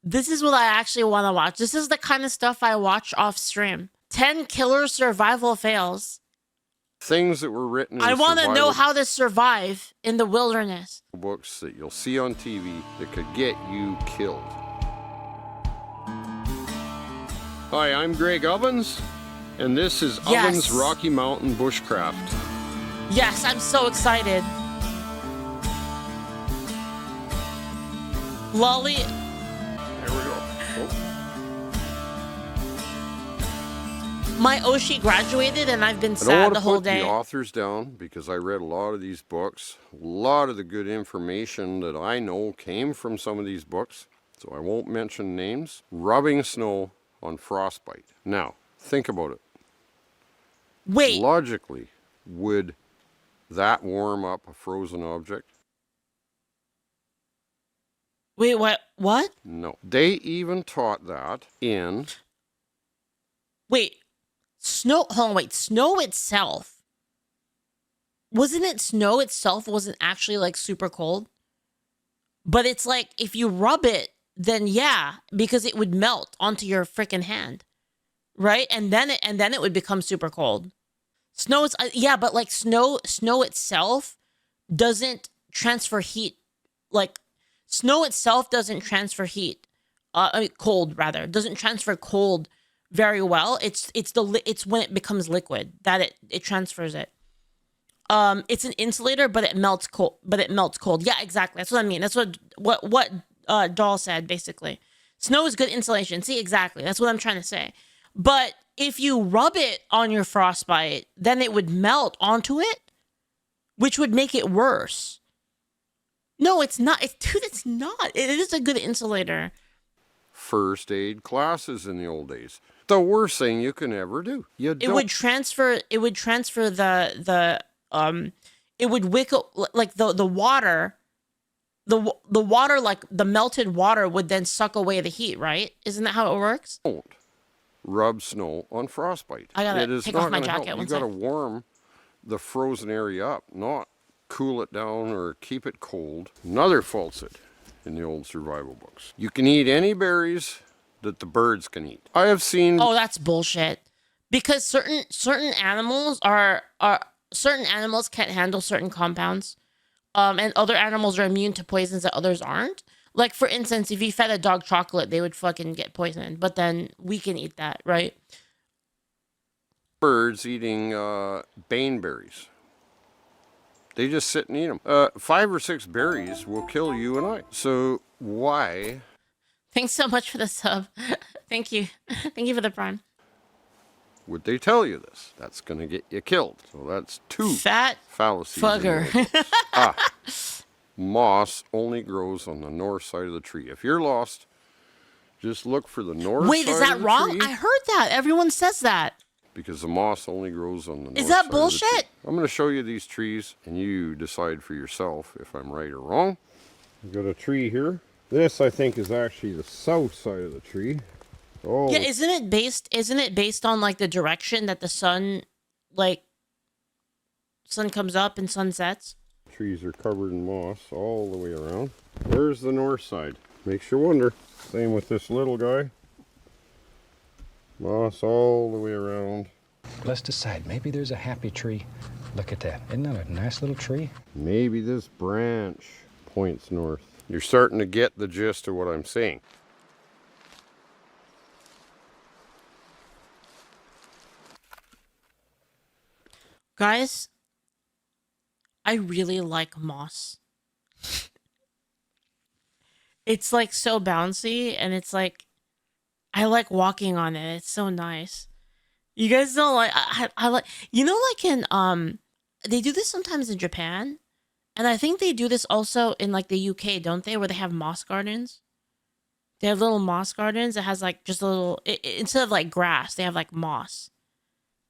This is what I actually want to watch. This is the kind of stuff I watch off stream. 10 killer survival fails. Things that were written in I want to know how to survive in the wilderness. Books that you'll see on TV that could get you killed. Hi, I'm Greg Ovens, and this is Ovens Rocky Mountain Bushcraft. Yes, I'm so excited. Lolly. There we go. Oh. My Oshi graduated, and I've been sad the whole day. I don't want to put the authors down because I read a lot of these books. A lot of the good information that I know came from some of these books, so I won't mention names. Rubbing snow on frostbite. Now, think about it. Wait. Logically, would that warm up a frozen object? Wait, what? What? No. They even taught that in... Wait. Snow... Hold on, wait. Snow itself... Wasn't it snow itself wasn't actually, like, super cold? But it's like, if you rub it, then yeah, because it would melt onto your freaking hand. Right? And then it would become super cold. Snow is... yeah, but, like, snow itself doesn't transfer heat, like... Snow itself doesn't transfer heat, cold rather. Doesn't transfer cold very well. It's when it becomes liquid that it transfers it. It's an insulator, but it melts cold. Yeah, exactly. That's what I mean. That's what Doll said basically. Snow is good insulation. See, exactly. That's what I'm trying to say. But if you rub it on your frostbite, then it would melt onto it, which would make it worse. No, it's not. Dude, it's not. It is a good insulator. First aid classes in the old days. The worst thing you can ever do. It would transfer the it would wick like the water. The water, like the melted water, would then suck away the heat, right? Isn't that how it works? Don't rub snow on frostbite. I gotta take off my jacket. You gotta warm the frozen area up, not cool it down or keep it cold. Another falsehood in the old survival books. You can eat any berries that the birds can eat. I have seen... Oh, that's bullshit. Because certain animals certain animals can't handle certain compounds. And other animals are immune to poisons that others aren't. Like, for instance, if you fed a dog chocolate, they would fucking get poisoned. But then we can eat that, right? Birds eating baneberries. They just sit and eat them. 5 or 6 berries will kill you and I. So why? Thanks so much for the sub. Thank you. Thank you for the prime. Would they tell you this? That's going to get you killed. So that's 2 fat fallacies. Fugger. Moss only grows on the north side of the tree. If you're lost, just look for the north Wait, side is that of the wrong? tree. I heard that. Everyone says that. Because the moss only grows on the north side. Is that of the bullshit? tree. I'm going to show you these trees, and you decide for yourself if I'm right or wrong. We've got a tree here. This, I think, is actually the south side of the tree. Oh. Yeah, isn't it based on like the direction that the sun comes up and sun sets? Trees are covered in moss all the way around. There's the north side. Makes you wonder. Same with this little guy. Moss all the way around. Let's decide. Maybe there's a happy tree. Look at that. Isn't that a nice little tree? Maybe this branch points north. You're starting to get the gist of what I'm saying. Guys, I really like moss. It's like so bouncy, and it's like I like walking on it. It's so nice. You guys don't like I like, you know, like in they do this sometimes in Japan, and I think they do this also in like the UK, don't they, where they have moss gardens? They have little moss gardens that has like just a little instead of like grass, they have like moss.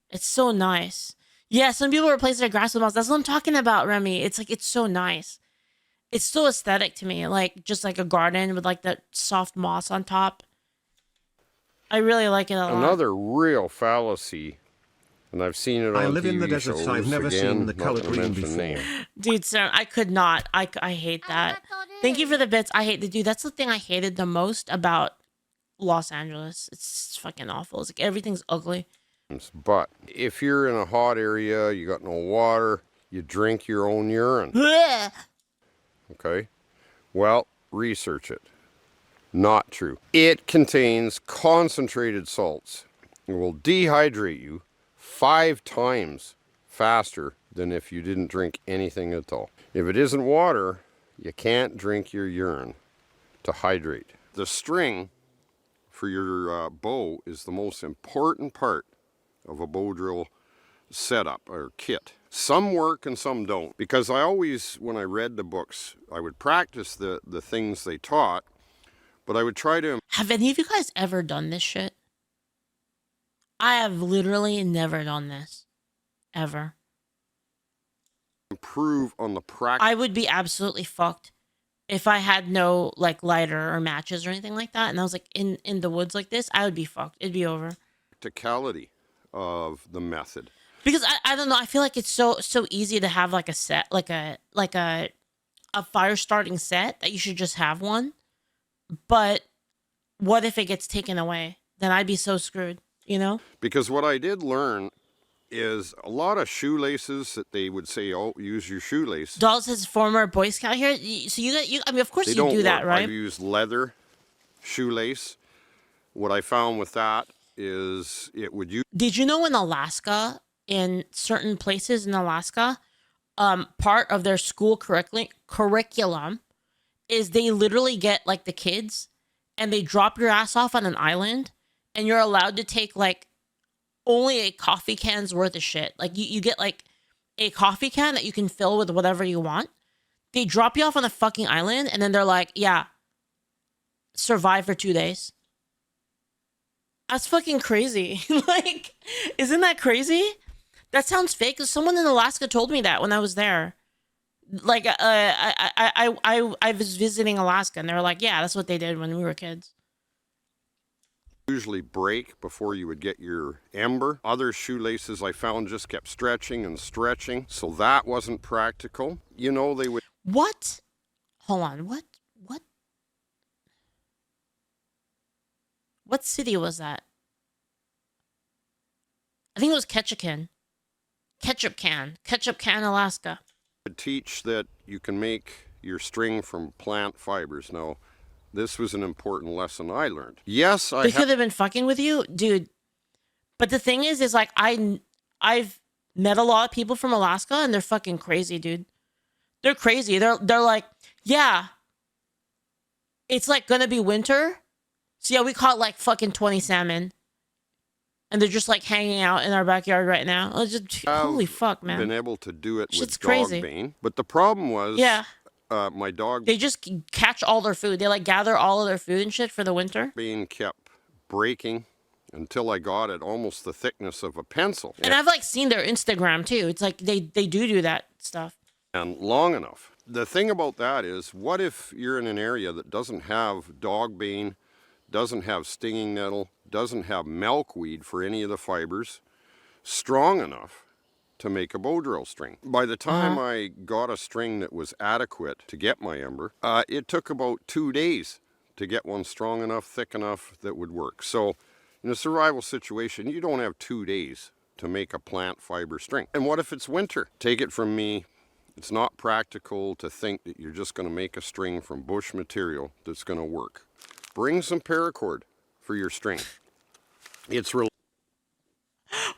It's so nice. Yeah, some people replace their grass with moss. That's what I'm talking about, Remy. It's like, it's so nice. It's so aesthetic to me, like just like a garden with like that soft moss on top. I really like it a lot. Another real fallacy And I've seen it on I live TV in the desert, shows. so I've never Again, seen the not color gonna green mention before. name. Dude, Sarah, I could not. I hate that. Thank you for the bits. I hate the dude. That's the thing I hated the most about Los Angeles. It's fucking awful. It's like everything's ugly. But if you're in a hot area, you got no water, you drink your own urine. Blech. Okay? Well, research it. Not true. It contains concentrated salts. It will dehydrate you 5 times faster than if you didn't drink anything at all. If it isn't water, you can't drink your urine to hydrate. The string for your bow is the most important part of a bow drill setup or kit. Some work and some don't, because I always, when I read the books, I would practice the things they taught, but I would try to Have any of you guys ever done this shit? I have literally never done this. Ever. improve on the practice. I would be absolutely fucked if I had no like lighter or matches or anything like that, and I was like in the woods like this. I would be fucked. It'd be over. Practicality of the method. Because I don't know. I feel like it's so easy to have like a set, like a fire starting set that you should just have one. But what if it gets taken away? Then I'd be so screwed. You know? Because what I did learn is a lot of shoelaces that they would say, oh, use your shoelace. Dolls has former Boy Scout here. So you I mean, of course They you don't do that, work. right? I've used leather shoelace. What I found with that is it would use Did you know in Alaska, in certain places in Alaska, part of their school curriculum is they literally get like the kids and they drop your ass off on an island and you're allowed to take like only a coffee can's worth of shit. Like you get like a coffee can that you can fill with whatever you want. They drop you off on a fucking island and then they're like, yeah, survive for 2 days. That's fucking crazy. Like, isn't that crazy? That sounds fake. Someone in Alaska told me that when I was there. Like, I was visiting Alaska, and they were like, "Yeah, that's what they did when we were kids." usually break before you would get your ember. Other shoelaces I found just kept stretching and stretching, so that wasn't practical. You know, they would... What? Hold on. What? What city was that? I think it was Ketchikan. Ketchup Can, Alaska. teach that you can make your string from plant fibers. Now, this was an important lesson I learned. Yes, They could have been fucking with you, dude. But the thing is like I've met a lot of people from Alaska, and they're fucking crazy, dude. They're crazy. They're like, yeah, it's like gonna be winter, so yeah, we caught like fucking 20 salmon, and they're just like hanging out in our backyard right now. It's just, holy fuck, man. been able to do it Shit's with dog crazy. bane, but the problem was, Yeah. My dog They just catch all their food. They like gather all of their food and shit for the winter. bane kept breaking until I got it almost the thickness of a pencil. And I've like seen their Instagram too. It's like they do that stuff. And long enough. The thing about that is, what if you're in an area that doesn't have dog bane, doesn't have stinging nettle, doesn't have milkweed for any of the fibers, strong enough to make a bow drill string? By the time I got a string that was adequate to get my ember, it took about 2 days to get one strong enough, thick enough that would work. So in a survival situation, you don't have 2 days to make a plant fiber string. And what if it's winter? Take it from me, it's not practical to think that you're just going to make a string from bush material that's going to work. Bring some paracord for your string. It's real.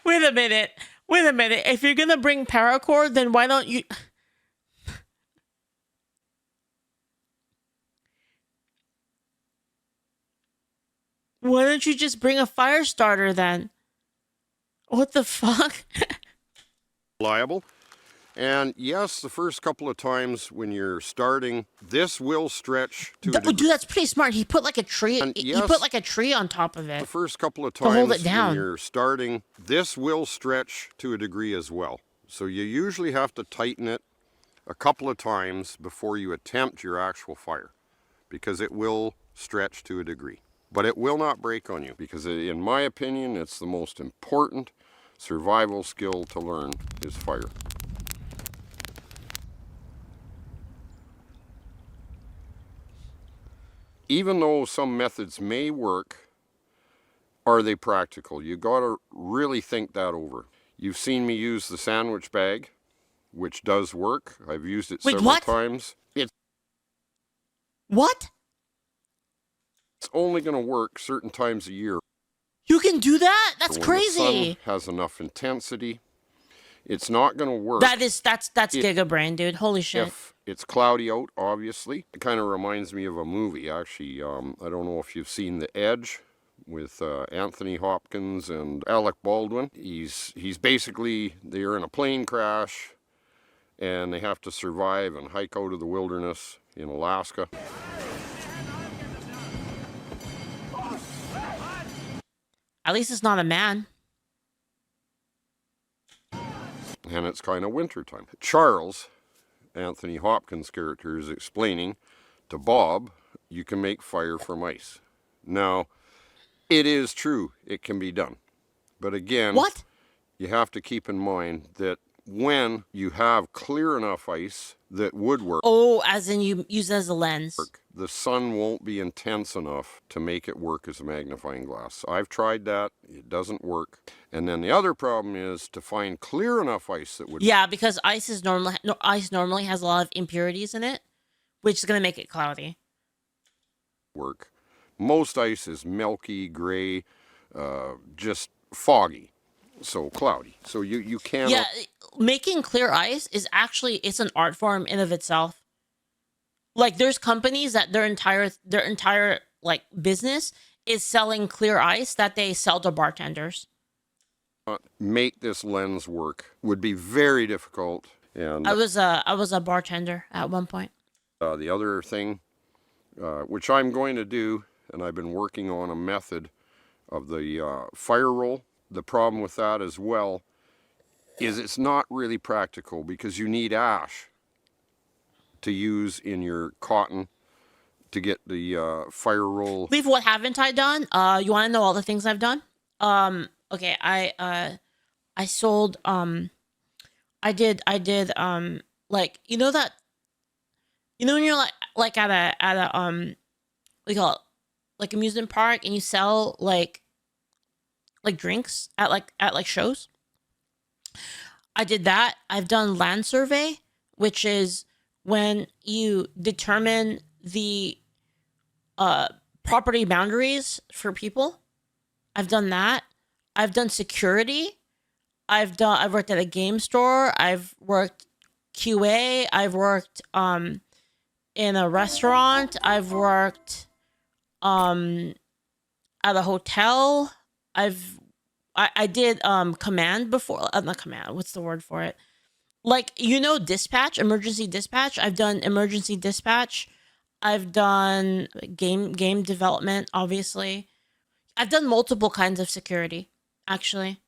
Wait a minute. If you're gonna bring paracord, then why don't you? Why don't you just bring a fire starter then? What the fuck? Reliable. And yes, the first couple of times when you're starting, this will stretch to a degree. Dude, that's pretty smart. He put like a tree. And He yes, put like a tree on top of The it. first couple of hold times it down. when you're starting, this will stretch to a degree as well. So you usually have to tighten it a couple of times before you attempt your actual fire, because it will stretch to a degree. But it will not break on you, because in my opinion, it's the most important survival skill to learn is fire. Even though some methods may work, are they practical? You gotta really think that over. You've seen me use the sandwich bag, which does work. I've used it several times. What? It's only gonna work certain times a year. You can do that? That's when crazy. the sun has enough intensity. It's not gonna work. That's Giga Brain, dude. Holy shit. If it's cloudy out, obviously. It kind of reminds me of a movie, actually. I don't know if you've seen The Edge with Anthony Hopkins and Alec Baldwin. He's basically, they're in a plane crash and they have to survive and hike out of the wilderness in Alaska. At least it's not a man. And it's kind of wintertime. Charles, Anthony Hopkins' character, is explaining to Bob, you can make fire from ice. Now, it is true, it can be done. But again, what? You have to keep in mind that when you have clear enough ice that would work. Oh, as in you use it as a lens. The sun won't be intense enough to make it work as a magnifying glass. I've tried that, it doesn't work. And then the other problem is to find clear enough ice that would. Yeah, because ice normally has a lot of impurities in it, which is gonna make it cloudy. Work. Most ice is milky, gray, just foggy, so cloudy. So you can't. Yeah, making clear ice is actually, it's an art form in of itself. Like there's companies that their entire like business is selling clear ice that they sell to bartenders. Make this lens work would be very difficult. And I was a bartender at one point. The other thing, which I'm going to do, and I've been working on a method of the fire roll. The problem with that as well is it's not really practical because you need ash to use in your cotton to get the fire roll. Leave, what haven't I done? You want to know all the things I've done? Okay, I sold, I did, like, you know that, when you're like at a, what do you call it? Like amusement park and you sell like drinks at shows. I did that. I've done land survey, which is when you determine the property boundaries for people. I've done that. I've done security. I've worked at a game store. I've worked QA. I've worked in a restaurant. I've worked at a hotel. I did command before, not command, what's the word for it? Like, dispatch, emergency dispatch. I've done emergency dispatch. I've done game development, obviously. I've done multiple kinds of security, actually.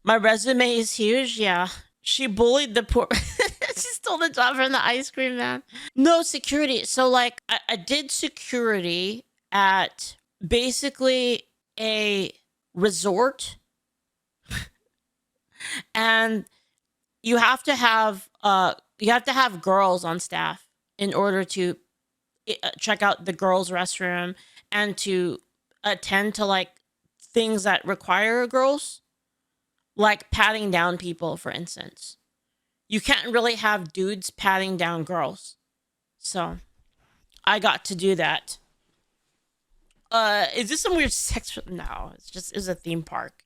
My resume is huge, yeah. She bullied the poor... She stole the job from the ice cream man. No, security. So, like, I did security at basically a resort. And you have to have girls on staff in order to check out the girls' restroom and to attend to like things that require girls, like patting down people, for instance. You can't really have dudes patting down girls. So I got to do that. Is this some weird sex? No, it's a theme park.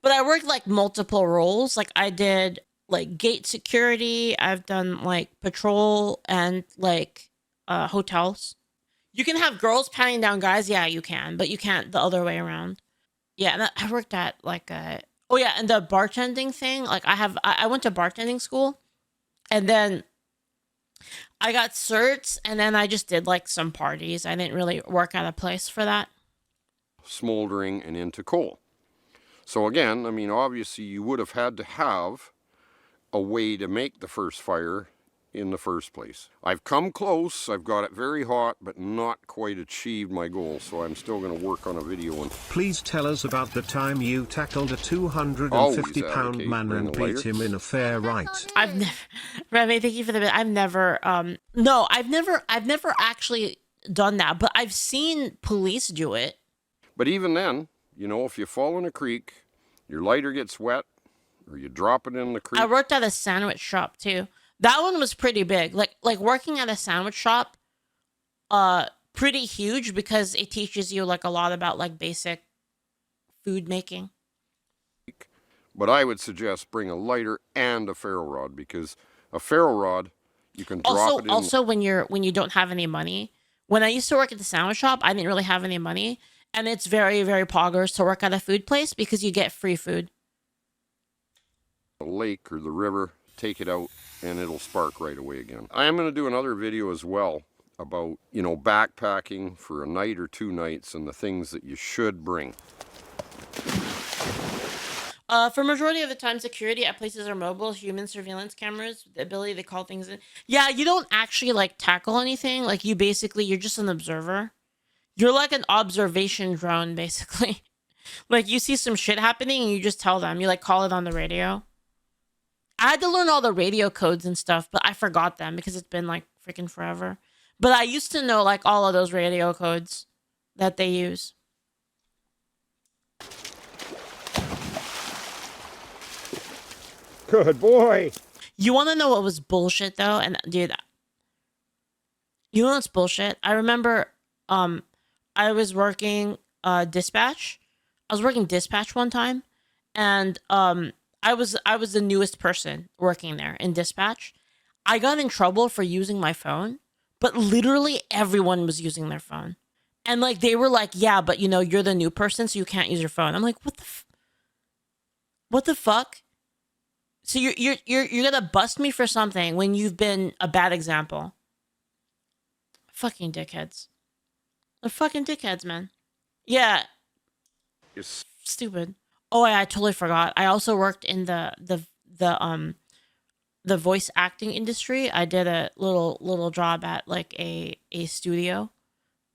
But I worked like multiple roles. Like I did like gate security. I've done like patrol and like hotels. You can have girls patting down guys. Yeah, you can, but you can't the other way around. Yeah, and I worked at like and the bartending thing. Like I went to bartending school, and then I got certs, and then I just did like some parties. I didn't really work at a place for that. Smoldering and into coal. So again, I mean, obviously you would have had to have a way to make the first fire in the first place. I've come close, I've got it very hot, but not quite achieved my goal, so I'm still going to work on a video. And please tell us about the time you tackled a 250-pound advocate man bring and a beat lighter. him in a fair right. I've never, Remy, thank you for the bit. I've never, no, I've never actually done that, but I've seen police do it. But even then, you know, if you fall in a creek, your lighter gets wet, or you drop it in the creek. I worked at a sandwich shop too. That one was pretty big. Like working at a sandwich shop, pretty huge because it teaches you like a lot about like basic food making. But I would suggest bring a lighter and a ferro rod, because a ferro rod, you can drop it in. Also, when you don't have any money. When I used to work at the sandwich shop, I didn't really have any money, and it's very, very poggers to work at a food place because you get free food. The lake or the river, take it out, and it'll spark right away again. I am going to do another video as well about, you know, backpacking for a night or 2 nights and the things that you should bring. For majority of the time, security at places are mobile, human surveillance cameras, the ability to call things in. Yeah, you don't actually like tackle anything. Like you're just an observer. You're like an observation drone, basically. Like you see some shit happening and you just tell them. You like call it on the radio. I had to learn all the radio codes and stuff, but I forgot them because it's been like freaking forever. But I used to know like all of those radio codes that they use. Good boy. You want to know what was bullshit though? And dude, you know what's bullshit? I remember I was working dispatch. I was working dispatch one time, and I was the newest person working there in dispatch. I got in trouble for using my phone, but literally everyone was using their phone. And like they were like, "Yeah, but you know, you're the new person, so you can't use your phone." I'm like, "What the fuck?" So you're gonna bust me for something when you've been a bad example. Fucking dickheads. They're fucking dickheads, man. Yeah. It's Stupid. Oh, I totally forgot. I also worked in the voice acting industry. I did a little job at like a studio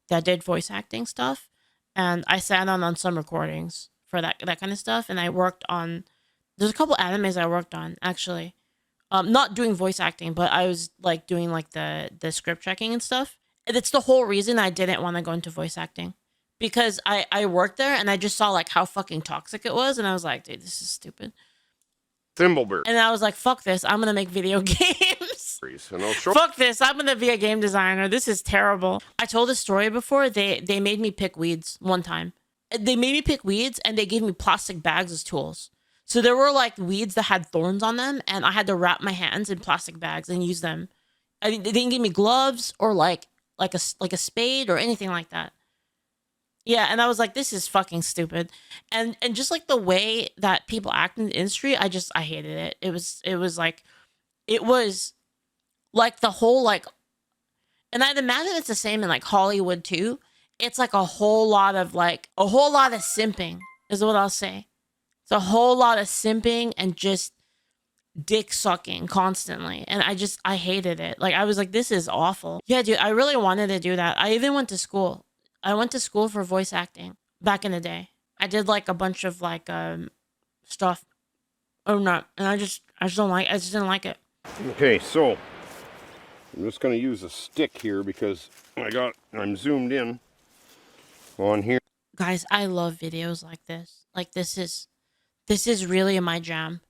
that did voice acting stuff, and I sat on some recordings for that kind of stuff. And I worked on. There's a couple animes I worked on actually, not doing voice acting, but I was like doing like the script checking and stuff. And it's the whole reason I didn't want to go into voice acting, because I worked there and I just saw like how fucking toxic it was, and I was like, dude, this is stupid. Thimbleberry. And I was like, fuck this, I'm gonna make video games. And I'll show Fuck this, I'm gonna be a game designer. This is terrible. I told a story before. They made me pick weeds one time. They made me pick weeds and they gave me plastic bags as tools. So there were like weeds that had thorns on them, and I had to wrap my hands in plastic bags and use them. They didn't give me gloves or like a spade or anything like that. Yeah, and I was like, this is fucking stupid. And just like the way that people act in the industry, I hated it. It was like the whole like, and I'd imagine it's the same in like Hollywood too. It's like a whole lot of simping is what I'll say. It's a whole lot of simping and just dick sucking constantly. And I hated it. Like I was like, this is awful. Yeah, dude, I really wanted to do that. I even went to school. I went to school for voice acting back in the day. I did like a bunch of like stuff. Oh no, and I just didn't like it. Okay, so I'm just going to use a stick here because I'm zoomed in on here. Guys, I love videos like this. Like this is really my jam.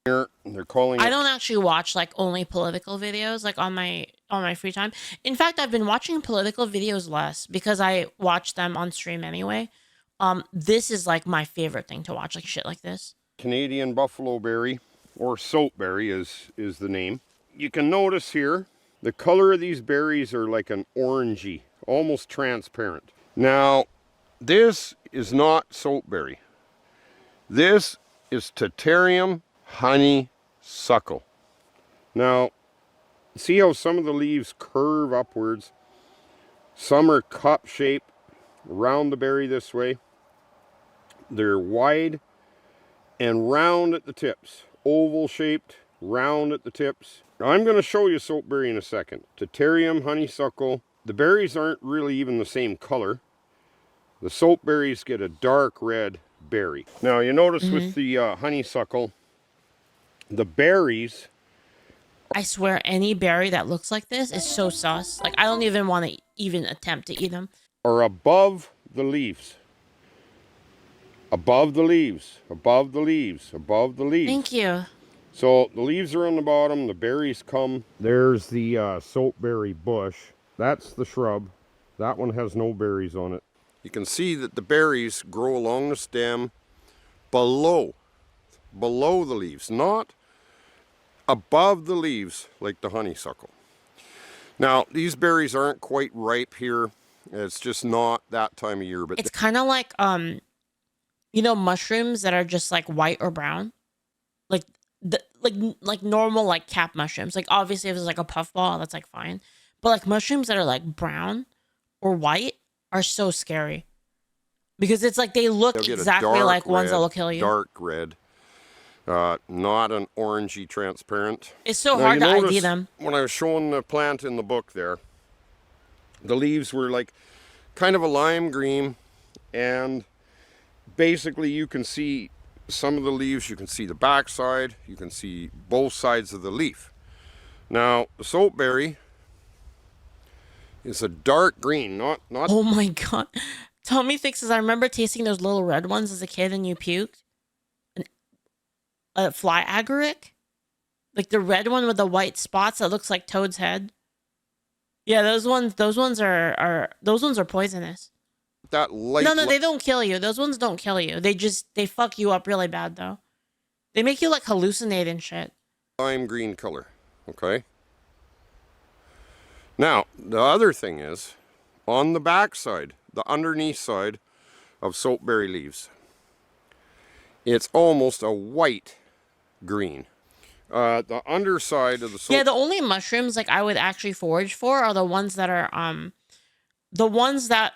Here, they're calling I don't actually watch like only political videos like on my free time. In fact, I've been watching political videos less because I watch them on stream anyway. This is like my favorite thing to watch, like shit like this. Canadian buffalo berry, or soapberry is the name. You can notice here the color of these berries are like an orangey, almost transparent. Now, this is not soapberry. This is Tatarium honeysuckle. Now, see how some of the leaves curve upwards? Some are cup shaped around the berry this way. They're wide and round at the tips. Oval shaped, round at the tips. I'm going to show you soapberry in a second. Deuterium, honeysuckle. The berries aren't really even the same color. The soapberries get a dark red berry. Now you notice with the honeysuckle, the berries I swear, any berry that looks like this is so sus. Like, I don't even want to even attempt to eat them. are above the leaves. Above the leaves, above the leaves, above the leaves. Thank you. So the leaves are on the bottom, the berries come. There's the soapberry bush. That's the shrub. That one has no berries on it. You can see that the berries grow along the stem below the leaves, not above the leaves like the honeysuckle. Now, these berries aren't quite ripe here. It's just not that time of year. But It's kind of like, you know, mushrooms that are just like white or brown, like like normal like cap mushrooms. Like obviously, if it's like a puffball, that's like fine. But like mushrooms that are like brown or white are so scary because it's like they look exactly like ones that will kill you. Dark red, not an orangey transparent. It's so hard to ID them. When I was showing the plant in the book there, the leaves were like kind of a lime green, and basically you can see some of the leaves, you can see the backside, you can see both sides of the leaf. Now, the soapberry is a dark green, not Oh my god. Tommy thinks I remember tasting those little red ones as a kid and you puked. A fly agaric? Like the red one with the white spots that looks like Toad's head. Yeah, those ones are poisonous. that light. No, they don't kill you. Those ones don't kill you. They fuck you up really bad though. They make you like hallucinate and shit. Lime green color, okay? Now, the other thing is, on the back side, the underneath side of soapberry leaves, it's almost a white green. The underside of the soap... Yeah, the only mushrooms like I would actually forage for are the ones that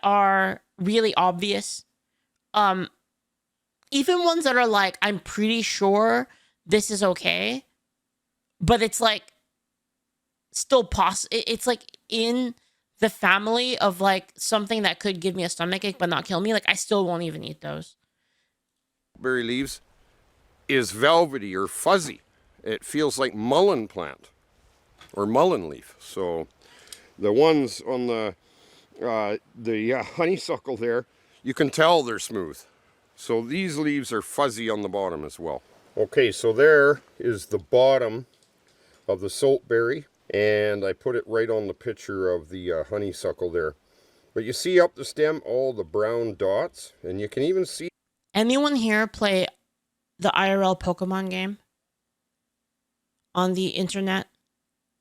are really obvious. Even ones that are like, I'm pretty sure this is okay, but it's like still it's like in the family of like something that could give me a stomachache but not kill me. Like I still won't even eat those. Berry leaves is velvety or fuzzy. It feels like mullein plant or mullein leaf. So the ones on the honeysuckle there, you can tell they're smooth. So these leaves are fuzzy on the bottom as well. Okay, so there is the bottom of the soapberry, and I put it right on the picture of the honeysuckle there. But you see up the stem all the brown dots, and you can even see... Anyone here play the IRL Pokemon game on the internet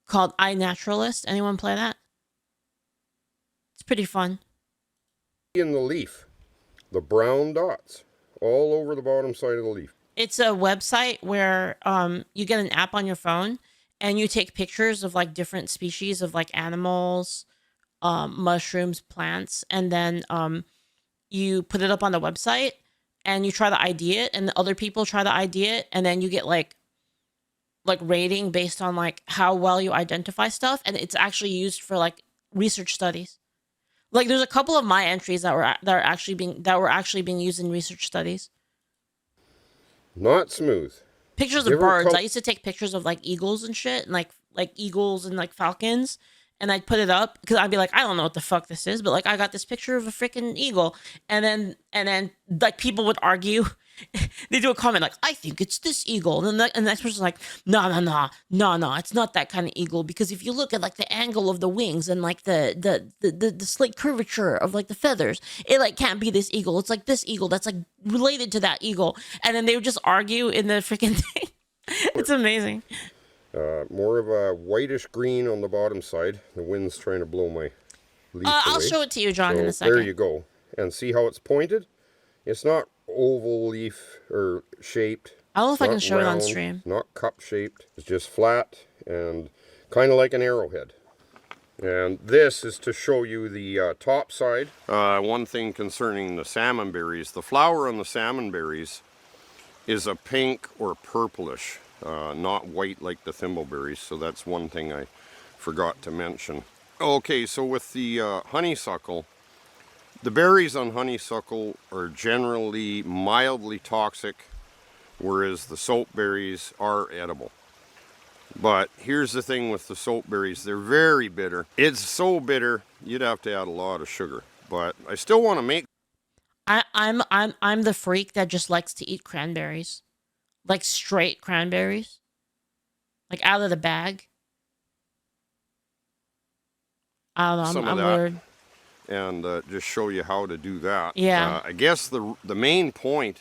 called iNaturalist? Anyone play that? It's pretty fun. In the leaf, the brown dots all over the bottom side of the leaf. It's a website where you get an app on your phone and you take pictures of like different species of like animals, mushrooms, plants, and then you put it up on the website and you try to ID it, and the other people try to ID it, and then you get like rating based on like how well you identify stuff, and it's actually used for like research studies. Like there's a couple of my entries that were actually being used in research studies. Not smooth. Pictures of birds. I used to take pictures of like eagles and shit, and like eagles and like falcons, and I'd put it up because I'd be like, I don't know what the fuck this is, but like I got this picture of a freaking eagle, and then like people would argue. They do a comment like, I think it's this eagle, and the next person's like, no, it's not that kind of eagle, because if you look at like the angle of the wings and like the slight curvature of like the feathers, it like can't be this eagle. It's like this eagle that's like related to that eagle, and then they would just argue in the freaking thing. It's amazing. More of a whitish green on the bottom side. The wind's trying to blow my leaf away. I'll show it to you, John, in a second. There you go. And see how it's pointed? It's not oval leaf or shaped. I don't know if I can show it on stream. Not cup shaped. It's just flat and kind of like an arrowhead. And this is to show you the top side. One thing concerning the salmon berries, the flower on the salmon berries is a pink or purplish not white like the thimbleberries, so that's one thing I forgot to mention. Okay, so with the honeysuckle, the berries on honeysuckle are generally mildly toxic, whereas the soap berries are edible. But here's the thing with the soap berries, they're very bitter. It's so bitter, you'd have to add a lot of sugar. But I still want to make... I'm the freak that just likes to eat cranberries. Like straight cranberries. Like out of the bag. I don't know, some I'm of that weird. and just show you how to do that. Yeah. I guess the main point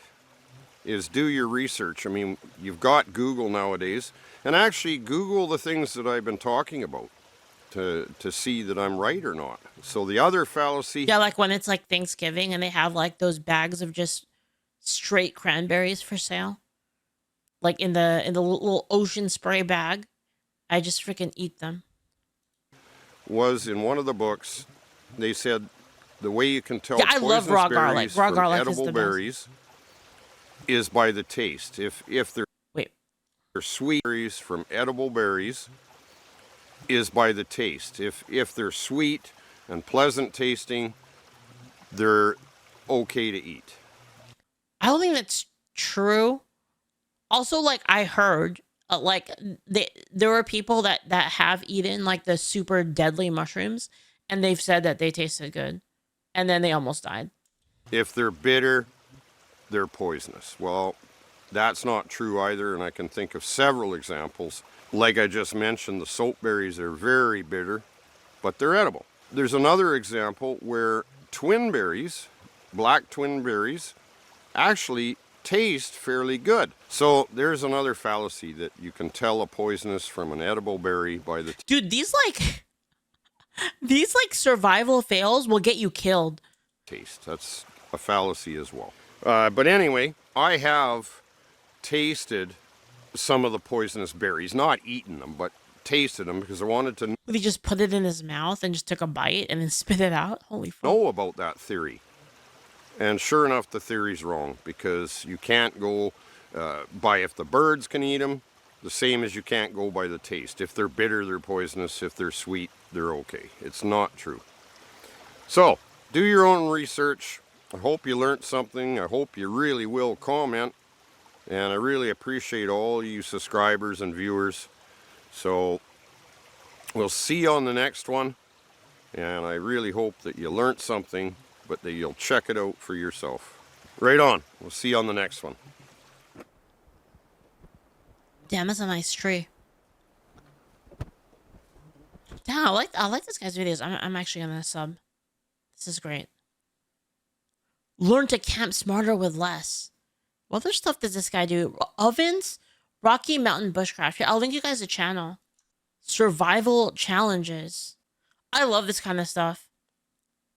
is do your research. I mean, you've got Google nowadays, and actually Google the things that I've been talking about to see that I'm right or not. So the other fallacy... Yeah, like when it's like Thanksgiving and they have like those bags of just straight cranberries for sale. Like in the little ocean spray bag. I just freaking eat them. was in one of the books, they said the way you can tell Yeah, I love poisonous raw garlic. berries Raw from garlic is edible the best. berries is by the taste. If they're Wait. sweet, berries from edible berries is by the taste. If they're sweet and pleasant tasting, they're okay to eat. I don't think that's true. Also, like I heard, like there were people that have eaten like the super deadly mushrooms, and they've said that they tasted good, and then they almost died. If they're bitter, they're poisonous. Well, that's not true either, and I can think of several examples. Like I just mentioned, the soap berries are very bitter, but they're edible. There's another example where twin berries, black twin berries, actually taste fairly good. So there's another fallacy that you can tell a poisonous from an edible berry by the Dude, these like survival fails will get you killed. taste. That's a fallacy as well. But anyway, I have tasted some of the poisonous berries, not eaten them, but tasted them because I wanted to He just put it in his mouth and just took a bite and then spit it out. Holy fuck. know about that theory. And sure enough, the theory's wrong, because you can't go by if the birds can eat them, the same as you can't go by the taste. If they're bitter, they're poisonous. If they're sweet, they're okay. It's not true. So, do your own research. I hope you learned something. I hope you really will comment. And I really appreciate all you subscribers and viewers. So, we'll see you on the next one. And I really hope that you learned something, but that you'll check it out for yourself. Right on. We'll see you on the next one. Damn, that's a nice tree. Damn, I like this guy's videos. I'm actually gonna sub. This is great. Learn to camp smarter with less. What other stuff does this guy do? Ovens Rocky Mountain Bushcraft. I'll link you guys a channel. Survival challenges. I love this kind of stuff.